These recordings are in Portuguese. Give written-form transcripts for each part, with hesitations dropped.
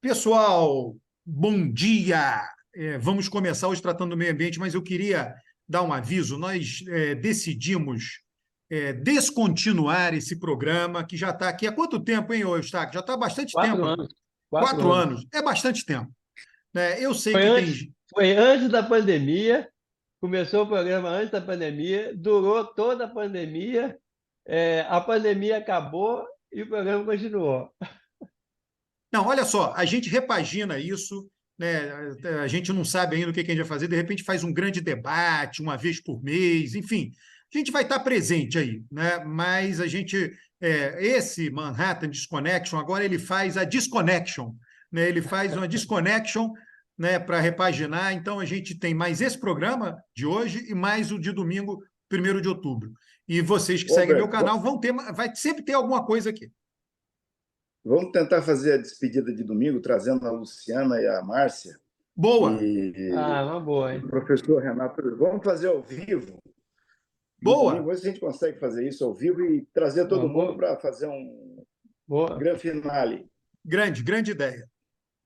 Pessoal, bom dia! Vamos começar hoje tratando do meio ambiente, mas eu queria dar um aviso. Nós decidimos descontinuar esse programa que já está aqui há quanto tempo, hein, Eustáquio? Já está há bastante Quatro tempo. anos. Quatro 4 anos. anos. É bastante tempo, né? Eu sei Foi que antes, tem. foi antes da pandemia, começou o programa antes da pandemia, durou toda a pandemia, a pandemia acabou e o programa continuou. Não, olha só, a gente repagina isso, né? A gente não sabe ainda o que a gente vai fazer, de repente faz um grande debate, uma vez por mês, enfim, a gente vai estar presente aí, né? Mas a gente, esse Manhattan Disconnection, agora ele faz a disconnection, né? Ele faz uma disconnection, né, para repaginar. Então a gente tem mais esse programa de hoje e mais o de domingo, 1º de outubro. E vocês que Ô, seguem meu Alberto, canal vão ter, vai sempre ter alguma coisa aqui. vamos tentar fazer a despedida de domingo, trazendo a Luciana e a Márcia Boa, Ah, e uma boa, o hein? professor Renato. Vamos fazer ao vivo no domingo. boa. Vamos ver se a gente consegue fazer isso ao vivo e trazer todo mundo Vamos, para fazer um boa. grande finale. Grande ideia.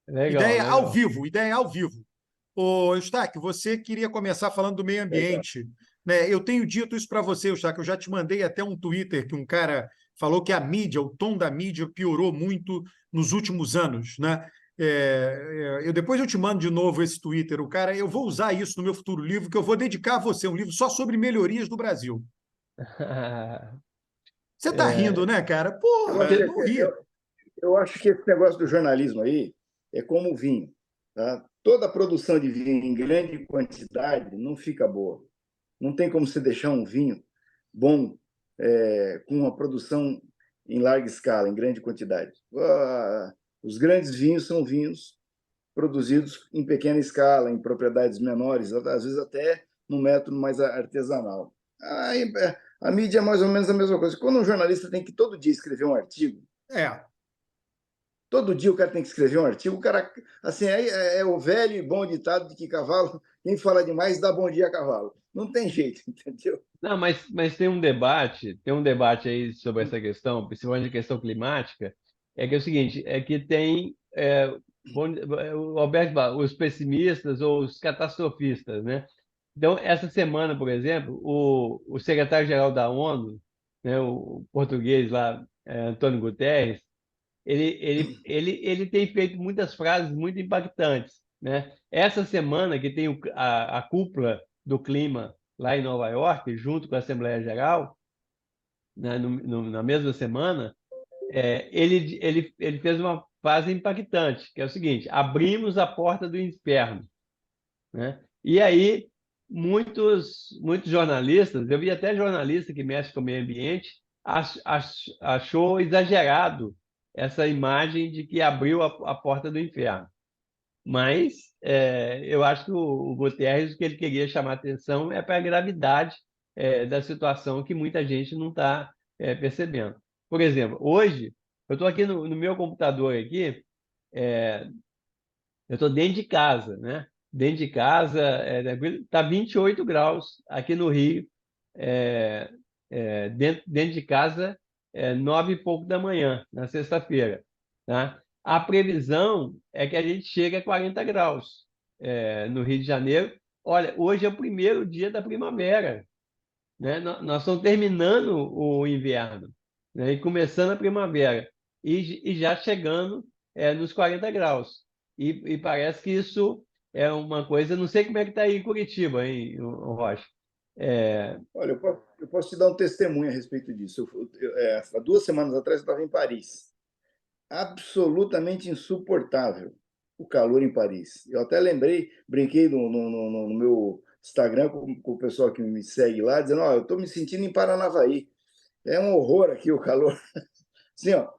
Legal, legal. Ideia ao vivo. Ô, Eustáquio, você queria começar falando do meio Legal. ambiente, né? Eu tenho dito isso para você, Eustáquio, eu já te mandei até um Twitter que um cara falou que a mídia, o tom da mídia piorou muito nos últimos anos, né? Depois eu te mando de novo esse Twitter. O cara, eu vou usar isso no meu futuro livro, que eu vou dedicar a você, um livro só sobre melhorias do Brasil. Você tá rindo, É, né, cara? Eu acho Porra, que, não ri. eu acho que esse negócio do jornalismo aí é como o vinho. Tá? Toda a produção de vinho em grande quantidade não fica boa. Não tem como você deixar um vinho bom com uma produção em larga escala, em grande quantidade. Os grandes vinhos são vinhos produzidos em pequena escala, em propriedades menores, às vezes até num método mais artesanal. A mídia é mais ou menos a mesma coisa. Quando um jornalista tem que todo dia escrever um artigo, É, todo dia o cara tem que escrever um artigo, o cara, assim, é o velho e bom ditado de que cavalo, quem fala demais dá bom dia a cavalo. Não tem jeito, entendeu? não, mas tem um debate aí sobre essa questão, principalmente a questão climática, é que é o seguinte, é que tem o Alberto fala, os pessimistas ou os catastrofistas, né? Então, essa semana, por exemplo, o secretário-geral da ONU, né, o português lá, Antônio Guterres, ele tem feito muitas frases muito impactantes, né? Essa semana que tem a cúpula do clima lá em Nova York, junto com a Assembleia Geral, né, na mesma semana, ele fez uma frase impactante, que é o seguinte: abrimos a porta do inferno, né? E aí muitos jornalistas, eu vi até jornalista que mexe com o meio ambiente, achou exagerado essa imagem de que abriu a porta do inferno. Mas eu acho que o Guterres, o que ele queria chamar atenção é para a gravidade da situação que muita gente não está percebendo. Por exemplo, hoje, eu estou aqui no meu computador aqui, é, eu estou dentro de casa, né? Dentro de casa, está 28 graus aqui no Rio, é, dentro de casa, 9 e pouco da manhã, na sexta-feira, tá? A previsão é que a gente chegue a 40 graus, no Rio de Janeiro. Olha, hoje é o primeiro dia da primavera, né? Nós estamos terminando o inverno, né? E começando a primavera, e já chegando nos 40 graus. E parece que isso é uma coisa. Não sei como é que está aí em Curitiba, hein, o Rocha? É, Olha, eu posso te dar um testemunho a respeito disso. Há 2 semanas atrás eu estava em Paris. Absolutamente insuportável o calor em Paris. Eu até lembrei, brinquei no meu Instagram com o pessoal que me segue lá, dizendo: eu estou me sentindo em Paranavaí. É um horror aqui o calor. Assim, ó,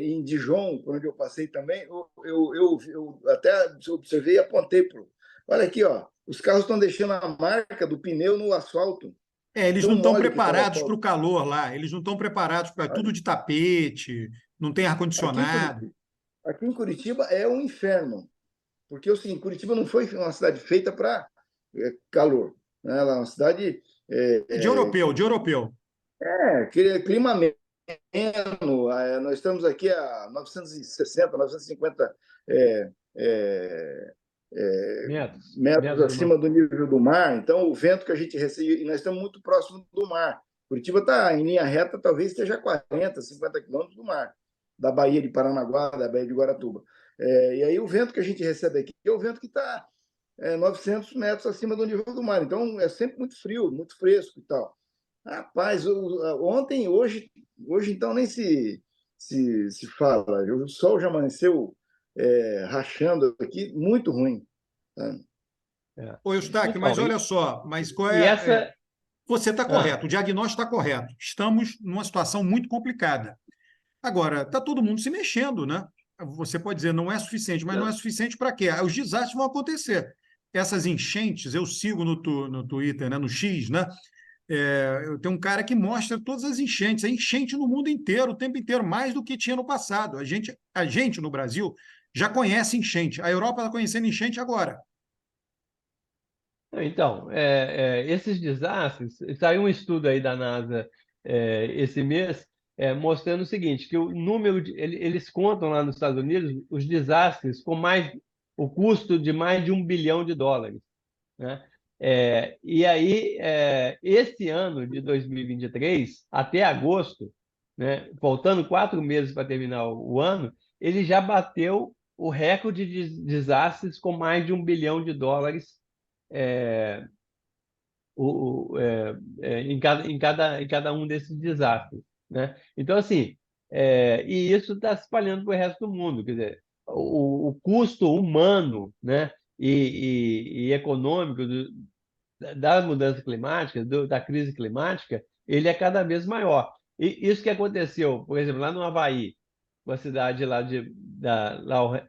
em Dijon, por onde eu passei também, eu até observei e apontei para. Olha aqui, ó, os carros estão deixando a marca do pneu no asfalto, eles tão não estão mole que estava o preparados para o asfalto. calor lá, eles não estão preparados para tudo de tapete, não tem Aqui em ar-condicionado. Curitiba, aqui em Curitiba é um inferno, porque assim, Curitiba não foi uma cidade feita para calor, né? Ela é uma cidade É de europeu, de europeu. clima médio. nós estamos aqui a 960, 950 é, é, metros metros do mar. acima do nível do mar. Então, o vento que a gente recebe, e nós estamos muito próximo do mar. Curitiba está em linha reta, talvez esteja a 40, 50 quilômetros do mar, da Baía de Paranaguá, da Baía de Guaratuba. E aí o vento que a gente recebe aqui é o vento que está 900 metros acima do nível do mar. Então, é sempre muito frio, muito fresco e tal. Rapaz, ontem, hoje então nem se fala. O sol já amanheceu rachando aqui, muito ruim. Tá? Ô, Eustáquio, Então, mas olha só, mas qual e essa... você está correto, o diagnóstico está correto. Estamos numa situação muito complicada. Agora, está todo mundo se mexendo, né? Você pode dizer, não é suficiente, mas não é suficiente para quê? Os desastres vão acontecer. Essas enchentes, eu sigo no Twitter, né, no X, né? Eu tenho um cara que mostra todas as enchentes, a enchente no mundo inteiro, o tempo inteiro, mais do que tinha no passado. A gente no Brasil já conhece enchente. A Europa está conhecendo enchente agora. Então, esses desastres, saiu um estudo aí da NASA esse mês mostrando o seguinte, que o número eles contam lá nos Estados Unidos os desastres com o custo de mais de US$ 1 bilhão, né? E aí, esse ano de 2023, até agosto, né, faltando 4 meses para terminar o ano, ele já bateu o recorde de desastres com mais de US$ 1 bilhão é, em cada um desses desastres, né? Então, assim, e isso está se espalhando para o resto do mundo. Quer dizer, o custo humano, né, e econômico da mudança climática, da crise climática, ele é cada vez maior. E isso que aconteceu, por exemplo, lá no Havaí, uma cidade lá da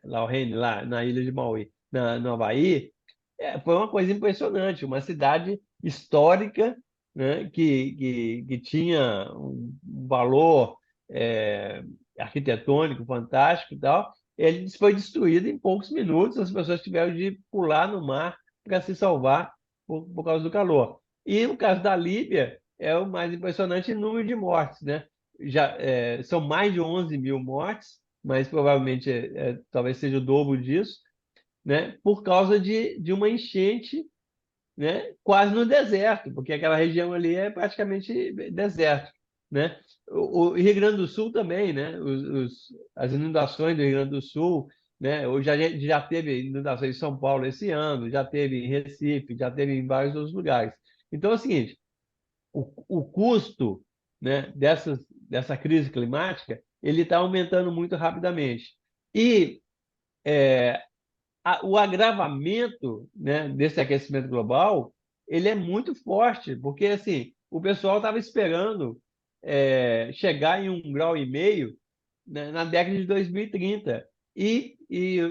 Laurene, lá na ilha de Maui, no Havaí, foi uma coisa impressionante, uma cidade histórica, né, que tinha um valor é, arquitetônico fantástico e tal. Ele foi destruído em poucos minutos, as pessoas tiveram de pular no mar para se salvar por causa do calor. E o caso da Líbia é o mais impressionante em número de mortes, né? São mais de 11 mil mortes, mas provavelmente talvez seja o dobro disso, né? Por causa de uma enchente, né? Quase no deserto, porque aquela região ali é praticamente deserto, né? O Rio Grande do Sul também, né? As inundações do Rio Grande do Sul, né? Hoje a gente já teve inundações em São Paulo esse ano, já teve em Recife, já teve em vários outros lugares. Então é o seguinte, o custo, né, dessa crise climática, ele está aumentando muito rapidamente. E o agravamento, né, desse aquecimento global, ele é muito forte, porque assim, o pessoal estava esperando chegar em 1,5 graus, né, na década de 2030. E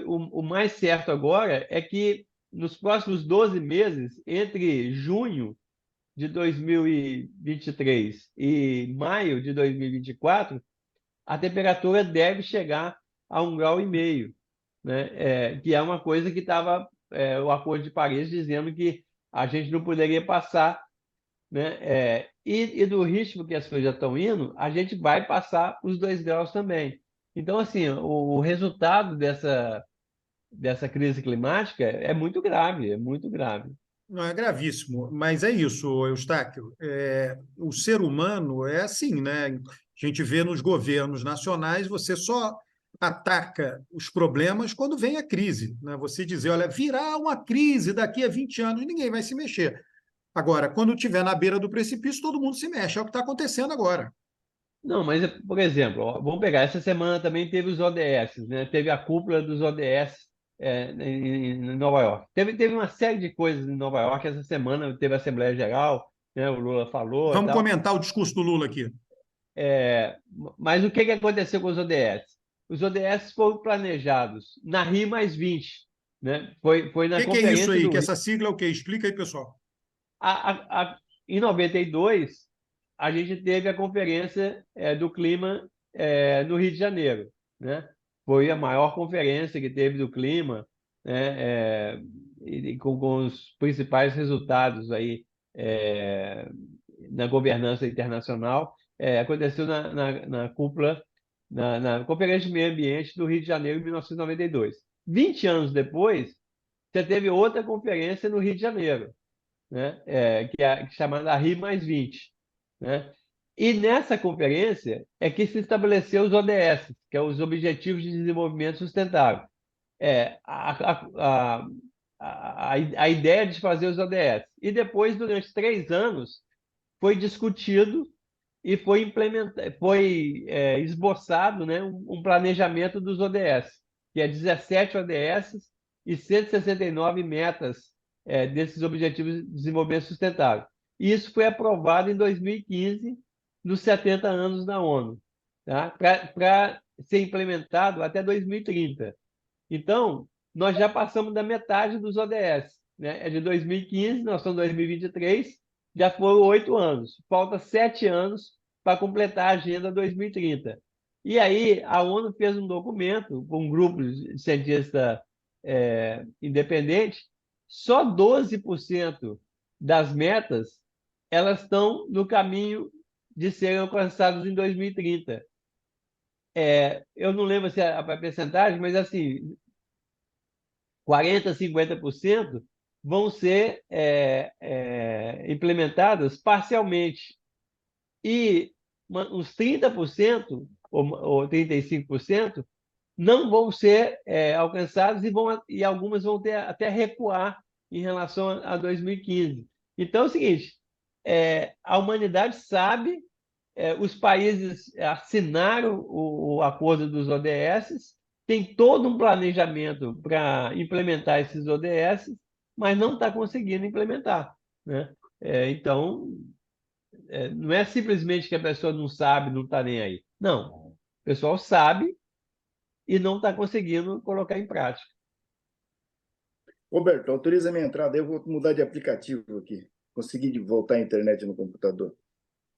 o mais certo agora é que nos próximos 12 meses, entre junho de 2023 e maio de 2024, a temperatura deve chegar a 1,5 graus, né? Que é uma coisa que estava o Acordo de Paris dizendo que a gente não poderia passar, né? E do ritmo que as coisas já estão indo, a gente vai passar os 2 graus também. Então, assim, o resultado dessa crise climática é muito grave, é muito grave. Não, é gravíssimo, mas é isso, Eustáquio. O ser humano é assim, né? A gente vê nos governos nacionais, você só ataca os problemas quando vem a crise, né? Você dizer, olha, virá uma crise daqui a 20 anos, ninguém vai se mexer. Agora, quando estiver na beira do precipício, todo mundo se mexe. É o que está acontecendo agora. Não, mas, por exemplo, ó, vamos pegar, essa semana também teve os ODS, né? Teve a cúpula dos ODS em Nova York. Teve uma série de coisas em Nova York. Essa semana teve a Assembleia Geral, né? O Lula falou e Vamos tal. comentar o discurso do Lula aqui. É, mas o que aconteceu com os ODS? Os ODS foram planejados na Rio+20, né? Foi O na que é isso Conferência aí? do Que Rio. essa sigla é o quê? Explica aí, pessoal. Em 92, a gente teve a Conferência do Clima no Rio de Janeiro, né? Foi a maior conferência que teve do clima, né? E com os principais resultados aí na governança internacional. aconteceu na cúpula, na Conferência de Meio Ambiente do Rio de Janeiro, em 1992. 20 anos depois, você teve outra conferência no Rio de Janeiro, né? Que é chamada Rio+20, né? E nessa conferência é que se estabeleceu os ODS, que é os Objetivos de Desenvolvimento Sustentável. É, a ideia de fazer os ODS. E depois, durante 3 anos, foi discutido e foi implementado, esboçado, né, um planejamento dos ODS, que é 17 ODS e 169 metas desses Objetivos de Desenvolvimento Sustentável. E isso foi aprovado em 2015, nos 70 anos da ONU, tá? Para ser implementado até 2030. Então, nós já passamos da metade dos ODS, né? É de 2015, nós estamos em 2023, já foram 8 anos. Falta 7 anos para completar a Agenda 2030. E aí, a ONU fez um documento com um grupo de cientistas independentes, só 12% das metas elas estão no caminho de serem alcançadas em 2030. Eu não lembro se a percentagem, mas assim, 40%, 50% vão ser implementadas parcialmente. E uns 30% ou 35% não vão ser alcançados e algumas vão ter até recuar em relação a 2015. Então é o seguinte, a humanidade sabe, os países assinaram o acordo dos ODS, tem todo um planejamento para implementar esses ODS, mas não está conseguindo implementar, né? Então, não é simplesmente que a pessoa não sabe, não está nem aí. Não, o pessoal sabe e não está conseguindo colocar em prática. Roberto, autoriza a minha entrada, eu vou mudar de aplicativo aqui. Consegui voltar à internet no computador.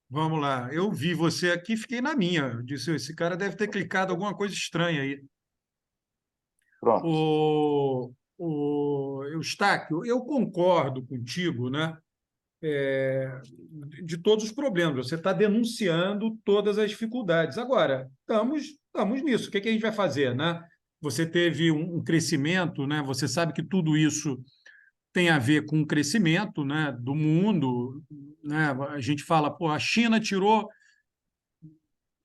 Vamos lá. Eu vi você aqui, fiquei na minha. Eu disse, esse cara deve ter clicado alguma coisa estranha aí. Pronto. Eustáquio, eu concordo contigo, né? De todos os problemas. Você está denunciando todas as dificuldades. Agora, estamos nisso. O que a gente vai fazer, né? Você teve um crescimento, né? Você sabe que tudo isso tem a ver com o crescimento, né, do mundo, né? A gente fala, pô, a China tirou Um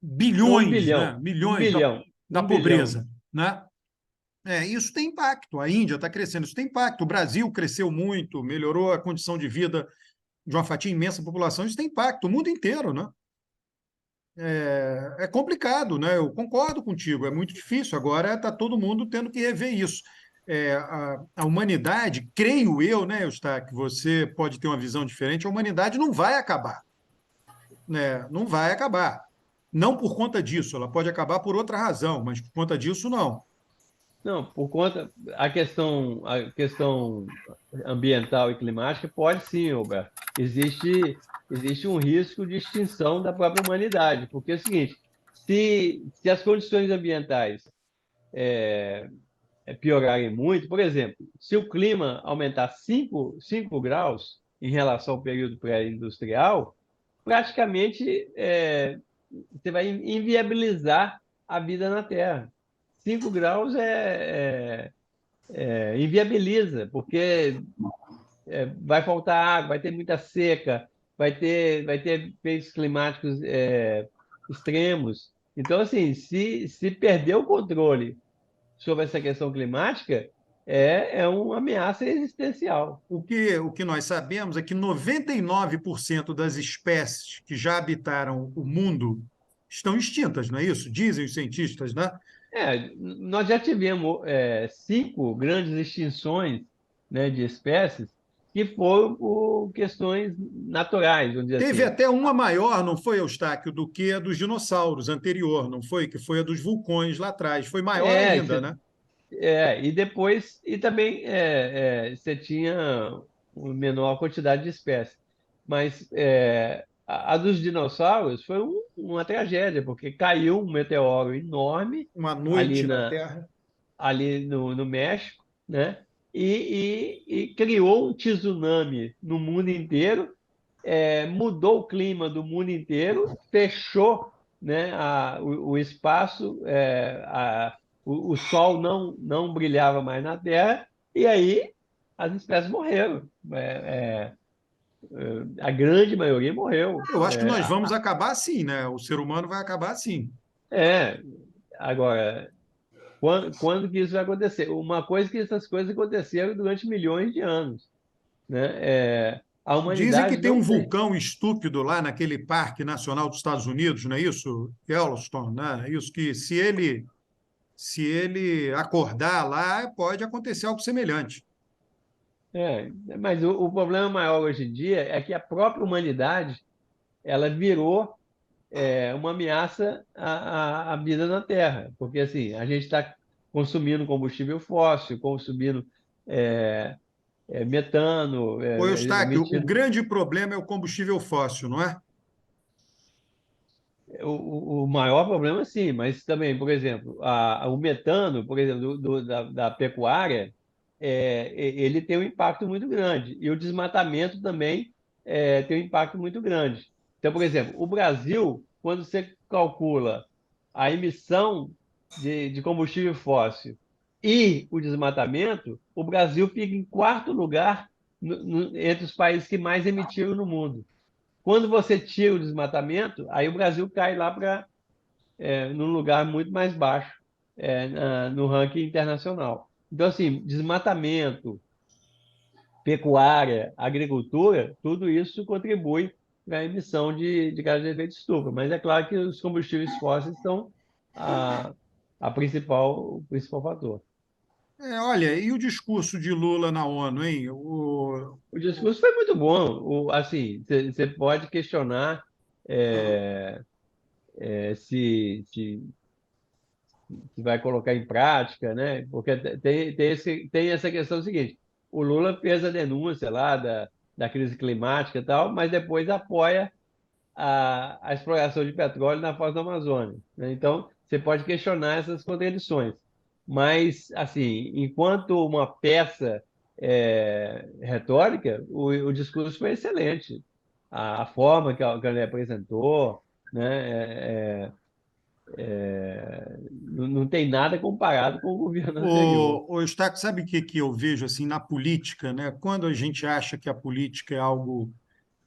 bilhões, né, bilhão, um milhões bilhão, da um bilhão. pobreza, né? Isso tem impacto. A Índia está crescendo, isso tem impacto. O Brasil cresceu muito, melhorou a condição de vida de uma fatia imensa da população, isso tem impacto. O mundo inteiro, né? É complicado, né? Eu concordo contigo, é muito difícil. Agora está todo mundo tendo que rever isso. A humanidade, creio eu, né, Eustáquio, que você pode ter uma visão diferente, a humanidade não vai acabar, né? Não vai acabar. Não por conta disso, ela pode acabar por outra razão, mas por conta disso, não. Não, por conta a questão ambiental e climática pode sim, Roberto. Existe um risco de extinção da própria humanidade, porque é o seguinte, se as condições ambientais piorarem muito, por exemplo, se o clima aumentar 5 graus em relação ao período pré-industrial, praticamente você vai inviabilizar a vida na Terra. 5 graus inviabiliza, porque vai faltar água, vai ter muita seca, vai ter efeitos climáticos extremos. Então, assim, se perder o controle sobre essa questão climática, é uma ameaça existencial. O que nós sabemos é que 99% das espécies que já habitaram o mundo estão extintas, não é isso? Dizem os cientistas, né? Nós já tivemos 5 grandes extinções, né, de espécies que foram por questões naturais, vamos dizer Teve assim. até uma maior, não foi, Eustáquio, do que a dos dinossauros anterior, não foi? Que foi a dos vulcões lá atrás. Foi maior É, ainda, né? e depois, e também você tinha uma menor quantidade de espécies. Mas a dos dinossauros foi uma tragédia, porque caiu um meteoro enorme Uma ali, noite na Terra. ali no México, né? E criou um tsunami no mundo inteiro, mudou o clima do mundo inteiro, fechou, né, o espaço, o sol não brilhava mais na Terra, e aí as espécies morreram. A grande maioria morreu. Eu acho que nós vamos acabar assim, né? O ser humano vai acabar assim. É, agora, quando que isso vai acontecer? Uma coisa que essas coisas aconteceram durante milhões de anos, né? A Dizem que humanidade tem não um tem. vulcão estúpido lá naquele Parque Nacional dos Estados Unidos, não é isso? Yellowstone, né? Isso que se ele acordar lá, pode acontecer algo semelhante. Mas o problema maior hoje em dia é que a própria humanidade ela virou uma ameaça à vida na Terra, porque assim a gente está consumindo combustível fóssil, consumindo é, metano, Ô, Eustáquio, o emitindo. grande problema é o combustível fóssil, não é? O maior problema, sim, mas também, por exemplo, o metano, por exemplo, da pecuária, ele tem um impacto muito grande. E o desmatamento também tem um impacto muito grande. Então, por exemplo, o Brasil, quando você calcula a emissão de combustível fóssil e o desmatamento, o Brasil fica em quarto lugar entre os países que mais emitiram no mundo. Quando você tira o desmatamento, aí o Brasil cai lá para num lugar muito mais baixo no ranking internacional. Então, assim, desmatamento, pecuária, agricultura, tudo isso contribui para a emissão de gases de efeito estufa. Mas é claro que os combustíveis fósseis são a, o principal fator. Olha, e o discurso de Lula na ONU, hein? O discurso foi muito bom. Assim, você pode questionar se vai colocar em prática, né? Porque tem essa questão seguinte: o Lula fez a denúncia lá da crise climática e tal, mas depois apoia a exploração de petróleo na foz do Amazônia, né? Então, você pode questionar essas contradições. Mas, assim, enquanto uma peça retórica, o discurso foi excelente. A forma que ele apresentou, né? Não tem nada comparado com o governo anterior. O Eustáquio, sabe o que eu vejo assim na política, né? Quando a gente acha que a política é algo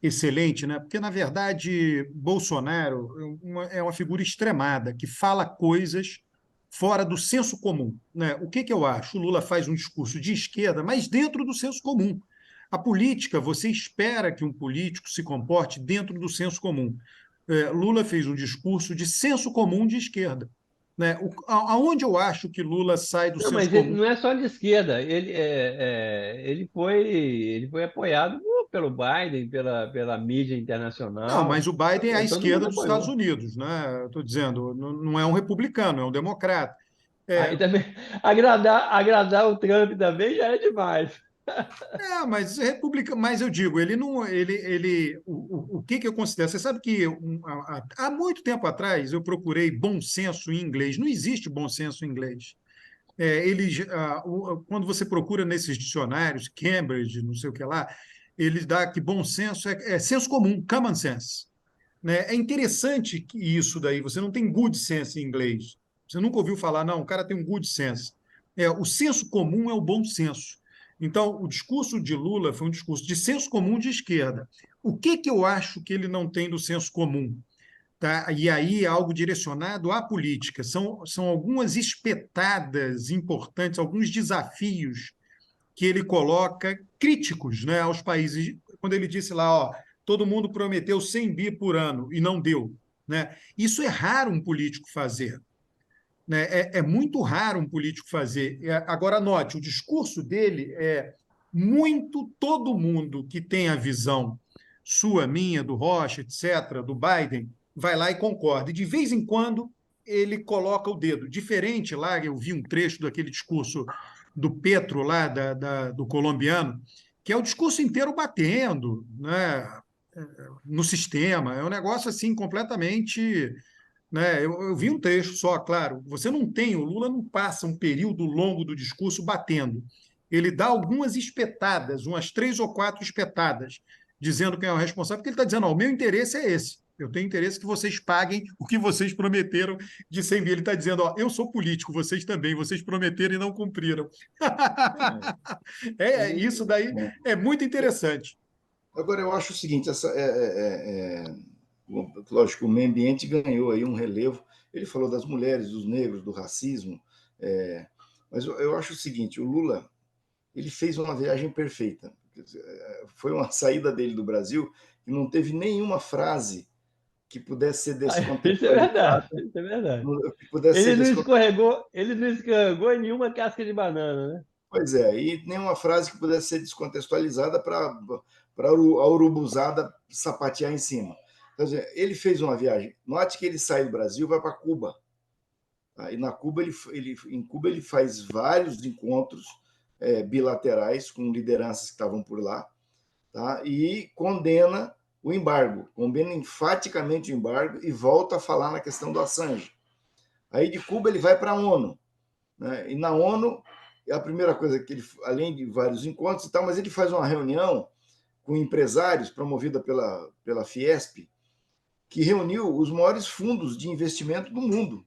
excelente, né? Porque, na verdade, Bolsonaro é uma figura extremada, que fala coisas fora do senso comum, né? O que eu acho? O Lula faz um discurso de esquerda, mas dentro do senso comum. A política, você espera que um político se comporte dentro do senso comum. Lula fez um discurso de senso comum de esquerda. Né? Aonde eu acho que Lula sai do Não, senso mas ele comum? não é só de esquerda. Ele foi apoiado pelo Biden, pela mídia Não, mas internacional. o Biden é à Todo esquerda mundo dos Estados apoiou. Unidos, né? Estou dizendo, não é um republicano, é um democrata. Aí É, também agradar o Trump também já é demais. mas mas eu digo, ele não, o que eu considero? Você sabe que há muito tempo atrás eu procurei bom senso em inglês. Não existe bom senso em inglês. Quando você procura nesses dicionários, Cambridge, não sei o que lá, eles dá que bom senso é senso comum, common sense. Né? É interessante que isso daí, você não tem good sense em inglês. Você nunca ouviu falar, não, o cara tem um good sense. O senso comum é o bom senso. Então, o discurso de Lula foi um discurso de senso comum de esquerda. O que eu acho que ele não tem do senso comum? Tá? E aí é algo direcionado à política. São algumas espetadas importantes, alguns desafios que ele coloca críticos, né, aos países. Quando ele disse lá, ó, todo mundo prometeu 100 bi por ano e não deu. Né? Isso é raro um político fazer. Né? É muito raro um político fazer. Agora, note, o discurso dele é muito todo mundo que tem a visão sua, minha, do Rocha, etc., do Biden, vai lá e concorda. E de vez em quando ele coloca o dedo. Diferente lá, eu vi um trecho daquele discurso do Petro lá, do colombiano, que é o discurso inteiro batendo, né, no sistema. É um negócio assim completamente, né? Eu vi um trecho só, claro. O Lula não passa um período longo do discurso batendo. Ele dá algumas espetadas, umas 3 ou 4 espetadas. dizendo quem é o responsável, porque ele está dizendo, ó, o meu interesse é esse. Eu tenho interesse que vocês paguem o que vocês prometeram de 100 mil. Ele está dizendo, ó, eu sou político, vocês também, vocês prometeram e não cumpriram. Isso daí É. é muito interessante. Agora, eu acho o seguinte, lógico, o meio ambiente ganhou aí um relevo. Ele falou das mulheres, dos negros, do racismo, mas eu acho o seguinte, o Lula ele fez uma viagem perfeita. Foi uma saída dele do Brasil que não teve nenhuma frase que pudesse ser Isso é verdade, descontextualizada, isso é verdade. que pudesse ser Ele não escorregou em nenhuma casca de banana, né? Pois é, e nenhuma frase que pudesse ser descontextualizada para a urubuzada sapatear em cima. Então, ele fez uma viagem. Note que ele sai do Brasil e vai para Cuba. Tá? E em Cuba ele faz vários encontros bilaterais com lideranças que estavam por lá, tá? E condena o embargo, condena enfaticamente o embargo e volta a falar na questão do Assange. Aí de Cuba ele vai para a ONU, né? E na ONU é a primeira coisa que ele, além de vários encontros e tal, mas ele faz uma reunião com empresários promovida pela Fiesp, que reuniu os maiores fundos de investimento do mundo.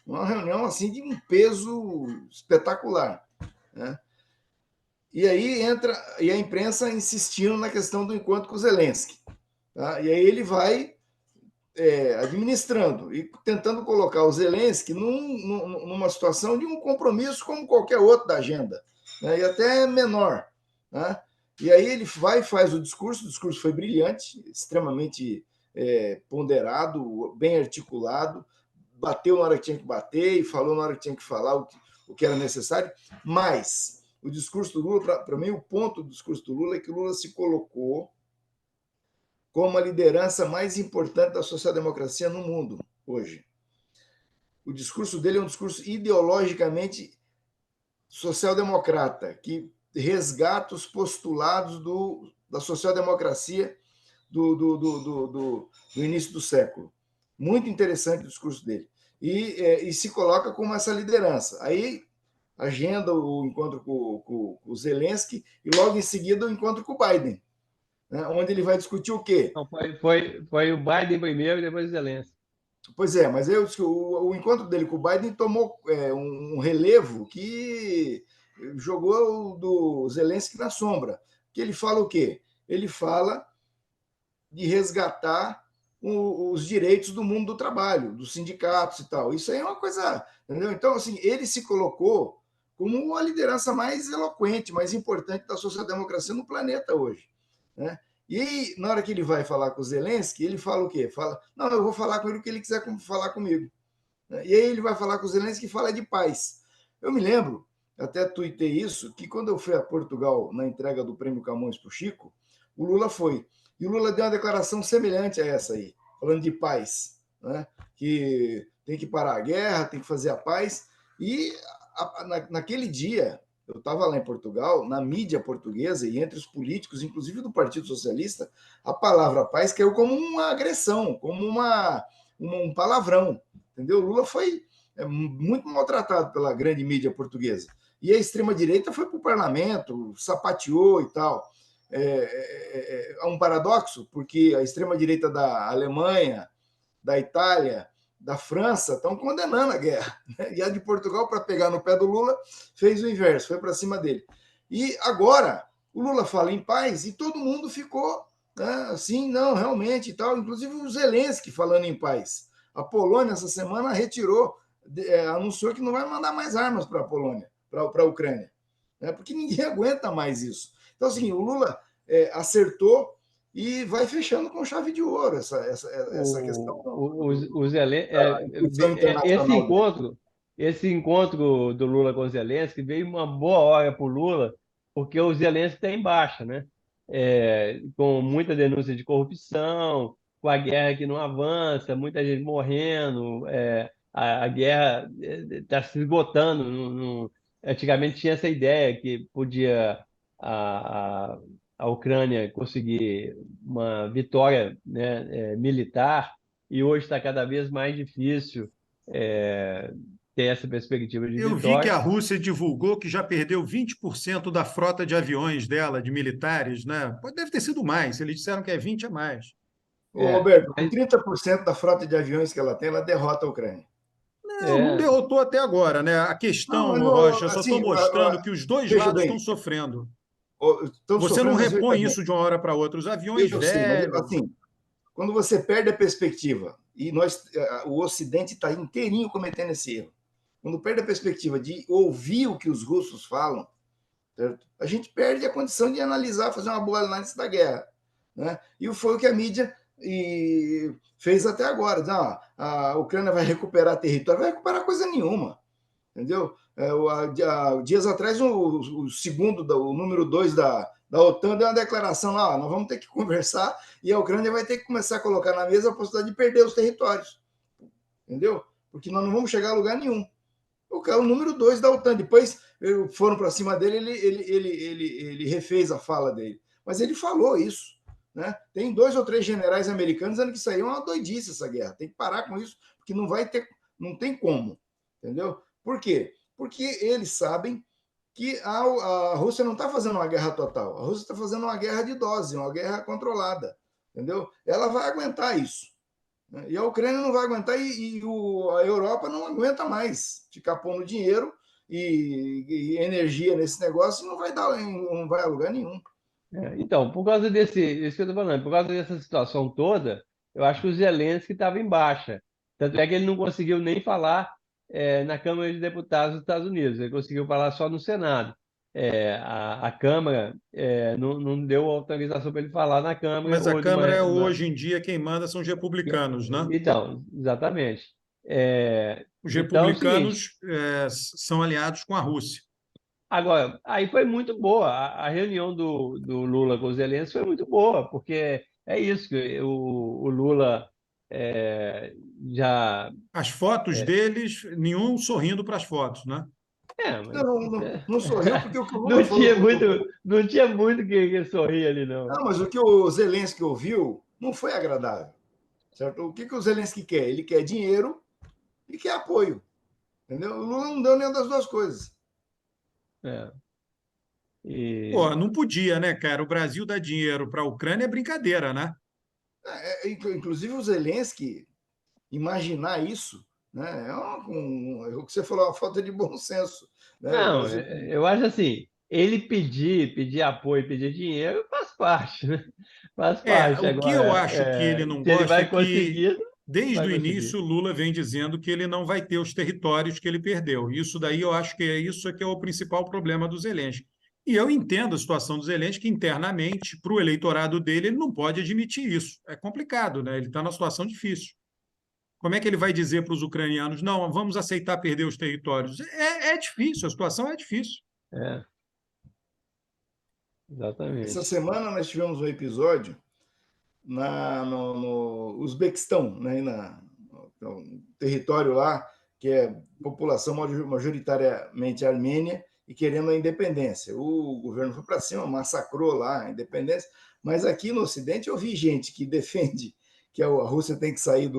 Uma reunião assim de um peso espetacular, né? E aí entra e a imprensa insistindo na questão do encontro com o Zelensky, tá? E aí ele vai administrando e tentando colocar o Zelensky numa situação de um compromisso como qualquer outro da agenda, né? E até menor, né? E aí ele vai e faz o discurso foi brilhante, extremamente ponderado, bem articulado, bateu na hora que tinha que bater e falou na hora que tinha que falar o que era necessário, mas o discurso do Lula, para mim, o ponto do discurso do Lula é que o Lula se colocou como a liderança mais importante da social-democracia no mundo hoje. O discurso dele é um discurso ideologicamente social-democrata, que resgata os postulados da social-democracia do início do século. Muito interessante o discurso dele. E se coloca como essa liderança. Aí agenda o encontro com o Zelensky e logo em seguida o encontro com o Biden, né, onde ele vai discutir o quê? Não, foi o Biden primeiro e depois o Zelensky. Pois é, mas o encontro dele com o Biden tomou um relevo que jogou do Zelensky na sombra. Que ele fala o quê? Ele fala de resgatar os direitos do mundo do trabalho, dos sindicatos e tal. Isso aí é uma coisa, entendeu? Então, assim, ele se colocou como a liderança mais eloquente, mais importante da social-democracia no planeta hoje, né? E aí, na hora que ele vai falar com o Zelensky, ele fala o quê? Fala, não, eu vou falar com ele o que ele quiser falar comigo. E aí ele vai falar com o Zelensky e fala de paz. Eu me lembro, até tuitei isso, que quando eu fui a Portugal na entrega do Prêmio Camões para o Chico, o Lula foi. E o Lula deu uma declaração semelhante a essa aí, falando de paz, né? Que tem que parar a guerra, tem que fazer a paz. E naquele dia, eu estava lá em Portugal, na mídia portuguesa e entre os políticos, inclusive do Partido Socialista, a palavra paz caiu como uma agressão, como um palavrão, entendeu? O Lula foi muito maltratado pela grande mídia portuguesa. E a extrema-direita foi para o parlamento, sapateou e tal. É um paradoxo, porque a extrema-direita da Alemanha, da Itália, da França estão condenando a guerra, né? E a de Portugal, para pegar no pé do Lula, fez o inverso, foi para cima dele. E agora, o Lula fala em paz e todo mundo ficou, né, assim, não, realmente e tal, inclusive o Zelensky falando em paz. A Polônia, essa semana, anunciou que não vai mandar mais armas para a Polônia, para a Ucrânia, né, porque ninguém aguenta mais isso. Então, assim, o Lula acertou e vai fechando com chave de ouro essa questão da inclusão internacional dele. Esse encontro do Lula com o Zelensky veio uma boa hora para o Lula, porque o Zelensky está em baixa, né? Com muita denúncia de corrupção, com a guerra que não avança, muita gente morrendo, a guerra está se esgotando. Antigamente tinha essa ideia que podia a, a Ucrânia conseguir uma vitória, né, militar, e hoje está cada vez mais difícil ter essa perspectiva de Eu vi que vitória. a Rússia divulgou que já perdeu 20% da frota de aviões dela, de militares, né? Deve ter sido mais, eles disseram que é 20 a mais. Ô, É, Roberto, com mas, 30% da frota de aviões que ela tem, ela derrota a Ucrânia. Não é, derrotou até agora, né? A Não, questão, mas Rocha, eu só estou assim, mostrando que os dois veja lados estão bem, sofrendo. estão Você não sofrendo, mas veja repõe bem, isso de uma hora para outra. Os aviões eu sei, mas velhos. assim, quando você perde a perspectiva, e o Ocidente está inteirinho cometendo esse erro, quando perde a perspectiva de ouvir o que os russos falam, certo? A gente perde a condição de analisar, fazer uma boa análise da guerra. Né? E foi o que a mídia fez até agora. Não, a Ucrânia vai recuperar território, vai recuperar coisa nenhuma. Entendeu? Dias atrás, o segundo, o número 2 da OTAN deu uma declaração lá: nós vamos ter que conversar e a Ucrânia vai ter que começar a colocar na mesa a possibilidade de perder os territórios. Entendeu? Porque nós não vamos chegar a lugar nenhum. O número 2 da OTAN. Depois foram para cima dele, ele refez a fala dele. Mas ele falou isso. Né? Tem 2 ou 3 generais americanos dizendo que isso aí é uma doidice, essa guerra. Tem que parar com isso, porque não tem como. Entendeu? Por quê? Porque eles sabem que a Rússia não está fazendo uma guerra total. A Rússia está fazendo uma guerra de dose, uma guerra controlada. Entendeu? Ela vai aguentar isso. E a Ucrânia não vai aguentar a Europa não aguenta mais ficar pondo dinheiro e energia nesse negócio e não vai a lugar nenhum. então, por causa isso que eu estou falando, por causa dessa situação toda, eu acho que o Zelensky estava em baixa. Tanto é que ele não conseguiu nem falar na Câmara de Deputados dos Estados Unidos, ele conseguiu falar só no Senado. A Câmara não deu autorização para ele falar na Câmara Mas a ou Câmara, hoje em dia, quem manda são os republicanos, né? Então, exatamente. Os Então é o seguinte. republicanos são aliados com a Rússia. Agora, aí foi muito boa. A reunião do Lula com o Zelensky foi muito boa, porque é isso, que o Lula já. As fotos deles, nenhum sorrindo para as fotos, né? Mas Não sorriu porque o que o Lula não falou. tinha muito, não tinha muito que sorrir ali, não. Não, mas o que o Zelensky ouviu não foi agradável. Certo? O que o Zelensky quer? Ele quer dinheiro e quer apoio. Entendeu? O Lula não deu nenhuma das duas coisas. É. Pô, E, não podia, né, cara? O Brasil dá dinheiro para a Ucrânia é brincadeira, né? Inclusive o Zelensky imaginar isso, né? É o que você falou, uma falta de bom senso. Né? O não, Brasil. eu acho assim, ele pedir apoio, pedir dinheiro, faz parte, né? Faz parte. O que eu Agora, acho que ele não se ele gosta é vai que, conseguir, não desde vai o início, conseguir. o Lula vem dizendo que ele não vai ter os territórios que ele perdeu. Isso daí eu acho que isso que é o principal problema do Zelensky. E eu entendo a situação do Zelensky internamente, para o eleitorado dele, ele não pode admitir isso. É complicado, né? Ele está numa situação difícil. Como é que ele vai dizer para os ucranianos, não, vamos aceitar perder os territórios? É difícil, a situação é difícil. É, Essa exatamente. semana nós tivemos um episódio no Uzbequistão, né, no território lá, que é população majoritariamente armênia e querendo a independência. O governo foi para cima, massacrou lá a independência, mas aqui no Ocidente eu vi gente que defende que a Rússia tem que sair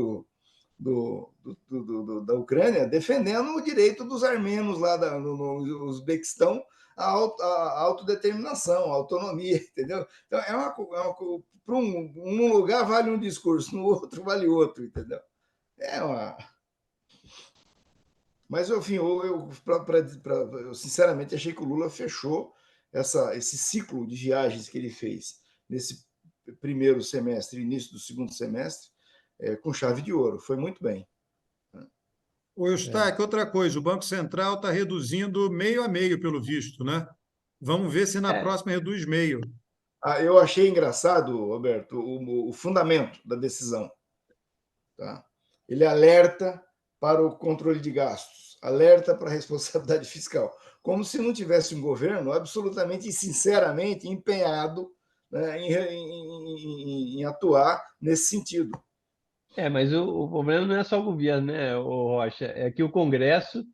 da Ucrânia, defendendo o direito dos armenos lá no Uzbequistão a autodeterminação, a autonomia, entendeu? Então, para um lugar vale um discurso, no outro vale outro, entendeu? É uma. Mas, enfim, eu sinceramente achei que o Lula fechou esse ciclo de viagens que ele fez nesse primeiro semestre, início do segundo semestre, com chave de ouro. Foi muito bem. O É. Eustáquio, outra coisa, o Banco Central está reduzindo meio a meio, pelo visto, né? Vamos ver se na É, próxima reduz meio. Eu achei engraçado, Roberto, o fundamento da decisão. Tá? Ele alerta para o controle de gastos, alerta para a responsabilidade fiscal, como se não tivesse um governo absolutamente e sinceramente empenhado, né, em atuar nesse sentido. mas o problema não é só o governo, né, o Rocha? É que o Congresso,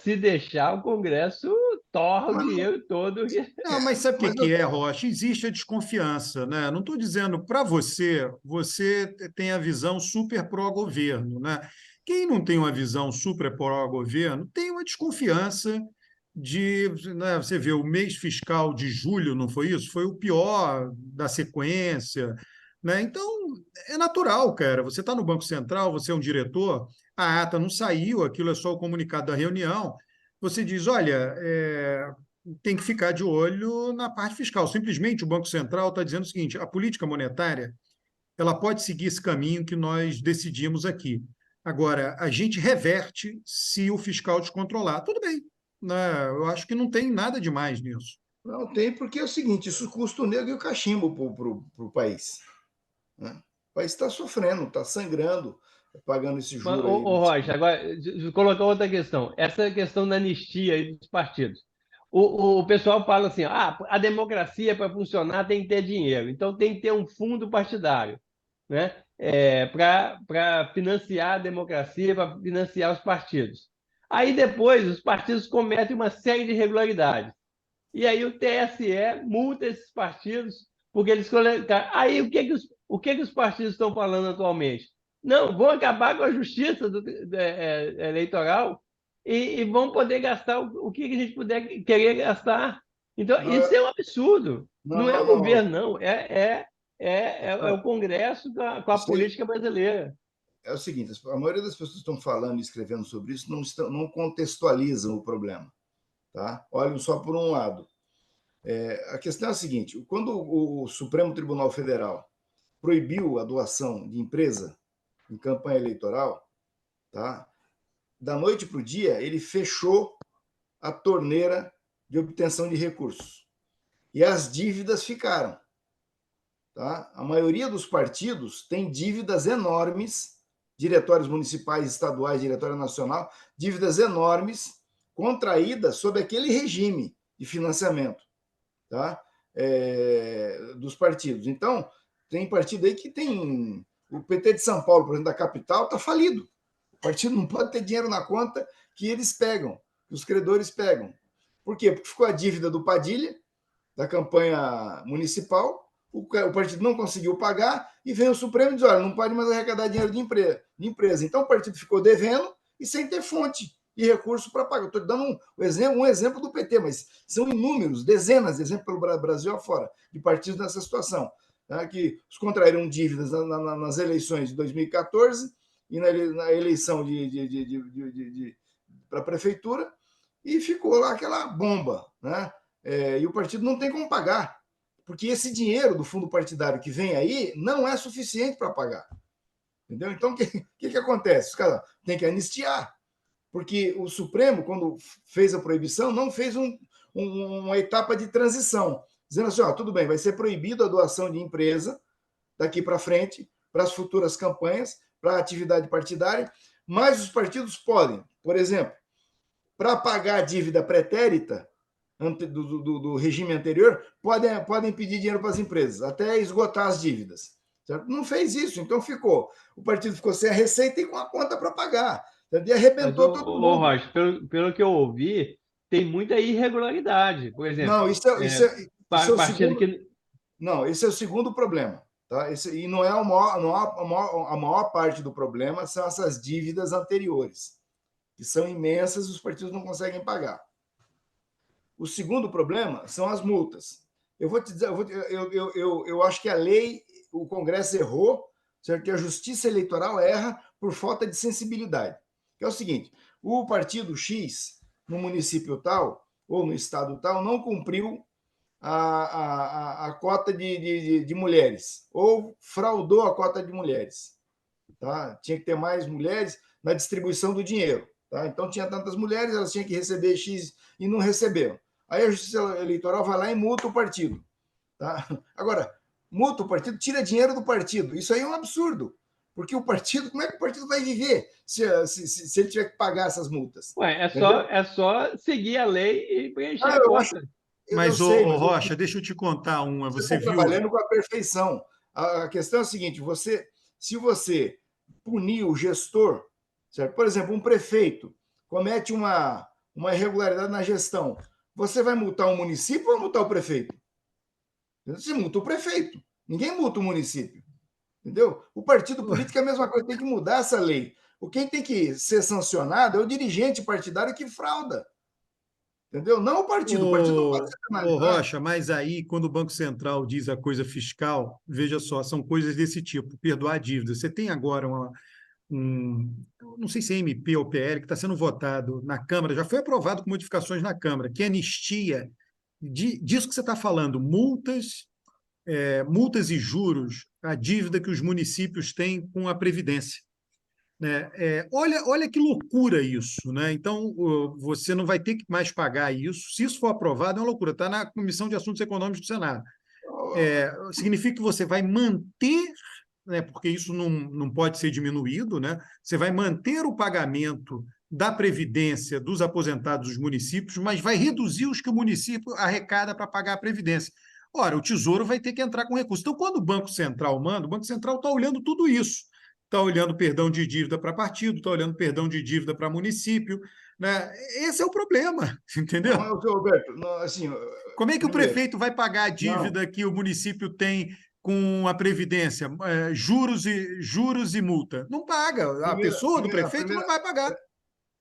se deixar, o Congresso torra o Mas, dinheiro todo. Não, mas sabe o que mas que é, Rocha? Existe a desconfiança, né? Não estou dizendo para você, você tem a visão super pró-governo, né? Quem não tem uma visão supra-pró-governo tem uma desconfiança de, né, você vê, o mês fiscal de julho, não foi isso? Foi o pior da sequência, né? Então, é natural, cara. Você está no Banco Central, você é um diretor, a ata não saiu, aquilo é só o comunicado da reunião. Você diz, olha, tem que ficar de olho na parte fiscal. Simplesmente o Banco Central está dizendo o seguinte: a política monetária ela pode seguir esse caminho que nós decidimos aqui. Agora, a gente reverte se o fiscal descontrolar. Tudo bem, né? Eu acho que não tem nada demais nisso. Não tem, porque é o seguinte: isso custa o negro e o cachimbo para o país. Né? O país está sofrendo, está sangrando, pagando esse Mas, juro aí. Rocha, agora, colocar outra questão. Essa questão da anistia aí dos partidos. O pessoal fala assim, a democracia para funcionar tem que ter dinheiro, então tem que ter um fundo partidário, né? Para financiar a democracia, para financiar os partidos. Aí depois os partidos cometem uma série de irregularidades. E aí o TSE multa esses partidos porque eles colocaram. Aí o que que os partidos estão falando atualmente? Não, vão acabar com a justiça eleitoral e vão poder gastar o que a gente puder querer gastar. Então, Não, isso é um absurdo. não, Não é não, o não. governo, não. É o Congresso com a Isso aí política brasileira. é o seguinte: a maioria das pessoas que estão falando e escrevendo sobre isso não contextualizam o problema. Tá? Olhem só por um lado. A questão é a seguinte: quando o Supremo Tribunal Federal proibiu a doação de empresa em campanha eleitoral, tá? Da noite para o dia, ele fechou a torneira de obtenção de recursos. E as dívidas ficaram. Tá? A maioria dos partidos tem dívidas enormes, diretórios municipais, estaduais, diretório nacional, dívidas enormes contraídas sob aquele regime de financiamento, tá? Dos partidos. Então, tem partido aí que tem. O PT de São Paulo, por exemplo, da capital, está falido. O partido não pode ter dinheiro na conta que eles pegam, que os credores pegam. Por quê? Porque ficou a dívida do Padilha, da campanha municipal, o partido não conseguiu pagar e vem o Supremo e diz: olha, não pode mais arrecadar dinheiro de empresa. Então o partido ficou devendo e sem ter fonte de recurso para pagar. Estou dando um exemplo do PT, mas são inúmeros, dezenas de exemplos pelo Brasil afora, de partidos nessa situação. Tá? Que os contraíram dívidas nas eleições de 2014 e na eleição para a prefeitura, e ficou lá aquela bomba, né? E o partido não tem como pagar, porque esse dinheiro do fundo partidário que vem aí não é suficiente para pagar. Entendeu? Então, o que acontece? Os caras têm que anistiar, porque o Supremo, quando fez a proibição, não fez uma etapa de transição, dizendo assim: tudo bem, vai ser proibido a doação de empresa daqui para frente, para as futuras campanhas, para a atividade partidária, mas os partidos podem, por exemplo, para pagar a dívida pretérita do regime anterior, podem pedir dinheiro para as empresas, até esgotar as dívidas. Certo? Não fez isso, então o partido ficou sem a receita e com a conta para pagar. Certo? E Mas, arrebentou todo mundo. Rocha, pelo que eu ouvi, tem muita irregularidade. Por exemplo, Não, isso é o partido segundo. que. Não, esse é o segundo problema. Tá? E não é a maior parte do problema são essas dívidas anteriores, que são imensas e os partidos não conseguem pagar. O segundo problema são as multas. Eu vou te dizer, eu acho que a lei, o Congresso errou, certo? Que a Justiça Eleitoral erra por falta de sensibilidade. Que é o seguinte: o partido X, no município tal, ou no estado tal, não cumpriu a cota de mulheres, ou fraudou a cota de mulheres. Tá? Tinha que ter mais mulheres na distribuição do dinheiro. Tá? Então, tinha tantas mulheres, elas tinham que receber X e não receberam. Aí a Justiça Eleitoral vai lá e multa o partido. Tá? Agora, multa o partido, tira dinheiro do partido. Isso aí é um absurdo. Porque o partido, como é que o partido vai viver se ele tiver que pagar essas multas? Ué, é só seguir a lei e preencher a Eu acho, cota. eu Mas, sei, mas Rocha, deixa eu te contar uma. você Você está viu? trabalhando com a perfeição. A questão é a seguinte: se você punir o gestor, certo? Por exemplo, um prefeito comete uma irregularidade na gestão, você vai multar o município ou multar o prefeito? Você multa o prefeito, ninguém multa o município. Entendeu? O partido político é a mesma coisa, tem que mudar essa lei. Quem tem que ser sancionado é o dirigente partidário que frauda. Entendeu? Não o partido. O partido não pode ser Ô penalizado. Rocha, mas aí, quando o Banco Central diz a coisa fiscal, veja só, são coisas desse tipo, perdoar dívidas. Você tem agora não sei se é MP ou PL, que está sendo votado na Câmara, já foi aprovado com modificações na Câmara, que anistia disso que você está falando, multas e juros, a dívida que os municípios têm com a Previdência. Né? Olha que loucura isso, né? Então, você não vai ter que mais pagar isso. Se isso for aprovado, é uma loucura. Está na Comissão de Assuntos Econômicos do Senado. Significa que você vai manter, né, porque isso não pode ser diminuído, né? Você vai manter o pagamento da Previdência dos aposentados dos municípios, mas vai reduzir os que o município arrecada para pagar a Previdência. Ora, o Tesouro vai ter que entrar com recurso. Então, quando o Banco Central manda, o Banco Central está olhando tudo isso. Está olhando perdão de dívida para partido, está olhando perdão de dívida para município. Né? Esse é o problema, entendeu? Não, Roberto, não, assim, Como é que o primeiro, prefeito vai pagar a não, dívida que o município tem com a Previdência? Juros e multa. Não paga. A pessoa do prefeito não vai pagar.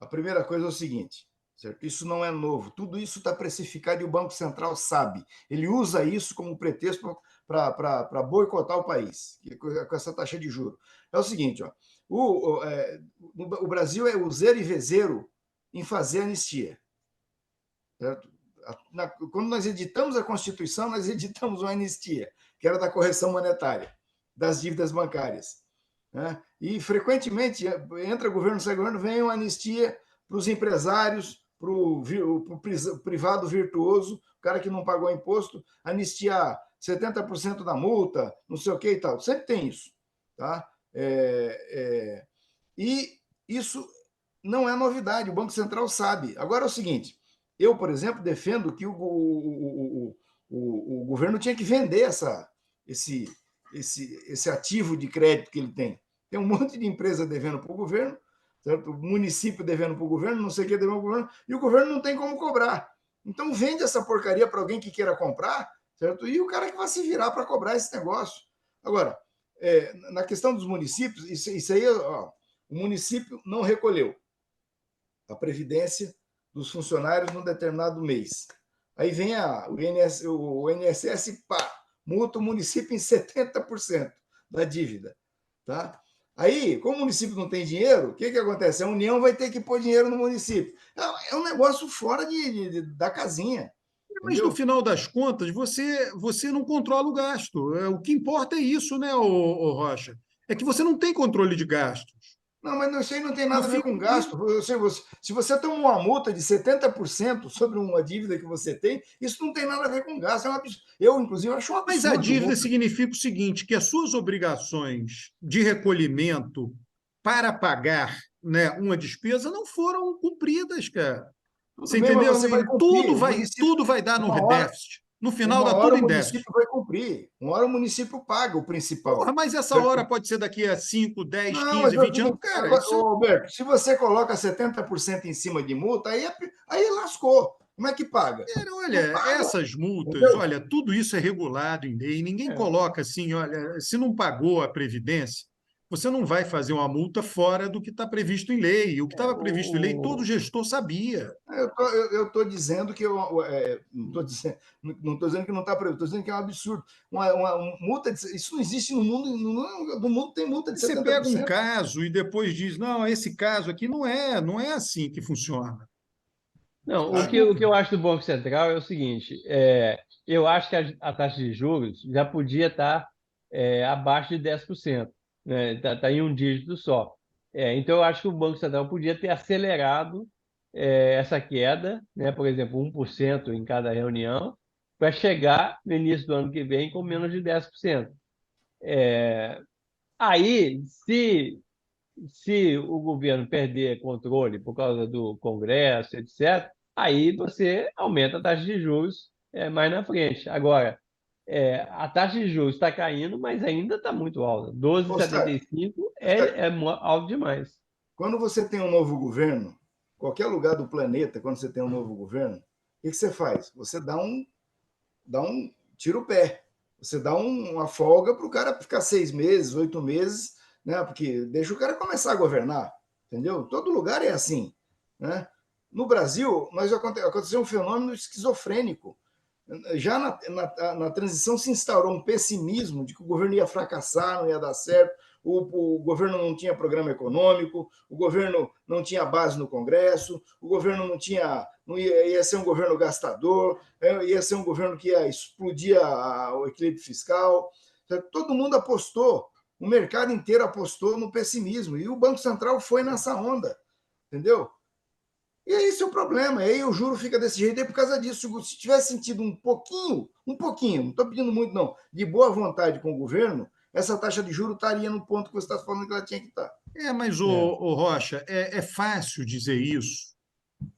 a primeira coisa é o seguinte, certo? Isso não é novo. Tudo isso está precificado e o Banco Central sabe. Ele usa isso como pretexto para boicotar o país, com essa taxa de juros. É o seguinte, ó, o Brasil é useiro e vezeiro em fazer anistia. Certo? Quando nós editamos a Constituição, nós editamos uma anistia, que era da correção monetária, das dívidas bancárias. Né? E, frequentemente, entra governo, sai governo, vem uma anistia para os empresários, para o privado virtuoso, o cara que não pagou imposto, anistiar 70% da multa, não sei o que e tal. Sempre tem isso. Tá? E isso não é novidade, o Banco Central sabe. Agora é o seguinte, eu, por exemplo, defendo que o governo tinha que vender esse ativo de crédito que ele tem. Tem um monte de empresa devendo para o governo, certo? O município devendo para o governo, não sei o que devendo para o governo, e o governo não tem como cobrar. Então vende essa porcaria para alguém que queira comprar, certo? E o cara que vai se virar para cobrar esse negócio. Agora, na questão dos municípios, isso aí, ó, o município não recolheu a previdência dos funcionários num determinado mês. Aí vem o INSS, pá, multa o município em 70% da dívida. Tá? Aí, como o município não tem dinheiro, o que acontece? A União vai ter que pôr dinheiro no município. É um negócio fora da casinha. Mas no Entendeu? final das contas, você não controla o gasto. O que importa é isso, né, Rocha? É que você não tem controle de gasto. Não, mas isso aí não tem No nada a ver fim, com gasto. Se você toma uma multa de 70% sobre uma dívida que você tem, isso não tem nada a ver com gasto. Eu, inclusive, acho um mas a absurdo. dívida significa o seguinte, que as suas obrigações de recolhimento para pagar, né, uma despesa não foram cumpridas, cara. Tudo Você bem, mas entendeu? você vai E cumprir. O município, tudo vai dar no uma hora, déficit. No final uma dá hora tudo o em déficit. município vai cumprir. Uma hora o município paga o Porra, principal. mas essa hora Certo? pode ser daqui a 5, 10, Não, 15, mas é o 20 anos. seguinte, Cara, agora, isso ô, Alberto, se você coloca 70% em cima de multa, aí lascou. Como é que paga? olha, Não paga, essas multas, entendeu? olha, tudo isso é regulado em lei. Ninguém É. coloca assim, olha, se não pagou a Previdência, você não vai fazer uma multa fora do que está previsto em lei. O que estava previsto em lei, todo gestor sabia. Eu tô dizendo que não estou dizendo que não está previsto, estou dizendo que é um absurdo. Uma multa isso não existe no mundo, no mundo tem multa de Você pega um 70%. caso e depois diz, não, esse caso aqui não é assim que funciona. Não, o que Desculpe. eu acho do Banco Central é o seguinte: eu acho que a taxa de juros já podia estar abaixo de 10%, né? Tá em um dígito só. Então, eu acho que o Banco Central podia ter acelerado essa queda, né? Por exemplo, 1% em cada reunião, para chegar no início do ano que vem com menos de 10%. Aí, se o governo perder controle por causa do Congresso, etc., aí você aumenta a taxa de juros mais na frente. Agora, a taxa de juros está caindo, mas ainda está muito alta. Ô, Sérgio, 12,75 alto demais. quando você tem um novo governo, qualquer lugar do planeta, quando você tem um novo governo, o que você faz? Você tira o pé. Você dá uma folga para o cara ficar 6 meses, 8 meses, né? Porque deixa o cara começar a governar. entendeu? Todo lugar é assim, né? No Brasil, aconteceu um fenômeno esquizofrênico. Já na transição se instaurou um pessimismo de que o governo ia fracassar, não ia dar certo, o governo não tinha programa econômico, o governo não tinha base no Congresso, o governo ia ser um governo gastador, ia ser um governo que ia explodir o equilíbrio fiscal. Todo mundo apostou, o mercado inteiro apostou no pessimismo, e o Banco Central foi nessa onda, entendeu? E esse é o problema. Aí o juro fica desse jeito, é por causa disso. Se tivesse sentido um pouquinho, não estou pedindo muito, não, de boa vontade com o governo, essa taxa de juro estaria no ponto que você está falando que ela tinha que estar. Mas, É. Rocha, é fácil dizer isso,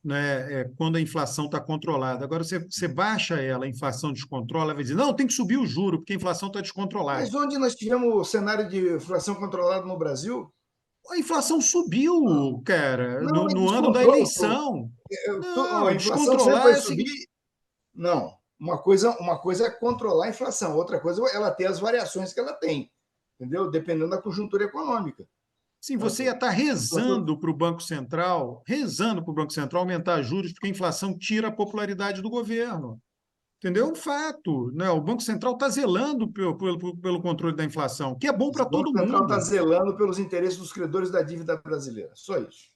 né, quando a inflação está controlada. Agora, você baixa ela, a inflação descontrola, ela vai dizer, não, tem que subir o juro, porque a inflação está descontrolada. Mas onde nós tivemos o cenário de inflação controlada no Brasil? A inflação subiu, cara, Não, no ano da descontrole. eleição. Não, A inflação sempre descontrolar vai é o subir. seguinte. Não. Uma coisa é controlar a inflação, outra coisa é ela ter as variações que ela tem, entendeu? Dependendo da conjuntura econômica. Sim, você ia estar rezando para o Banco Central aumentar juros, porque a inflação tira a popularidade do governo. Entendeu? Um fato, né? O Banco Central está zelando pelo controle da inflação, que é bom para O Banco todo Central está mundo. zelando pelos interesses dos credores da dívida brasileira. Só isso.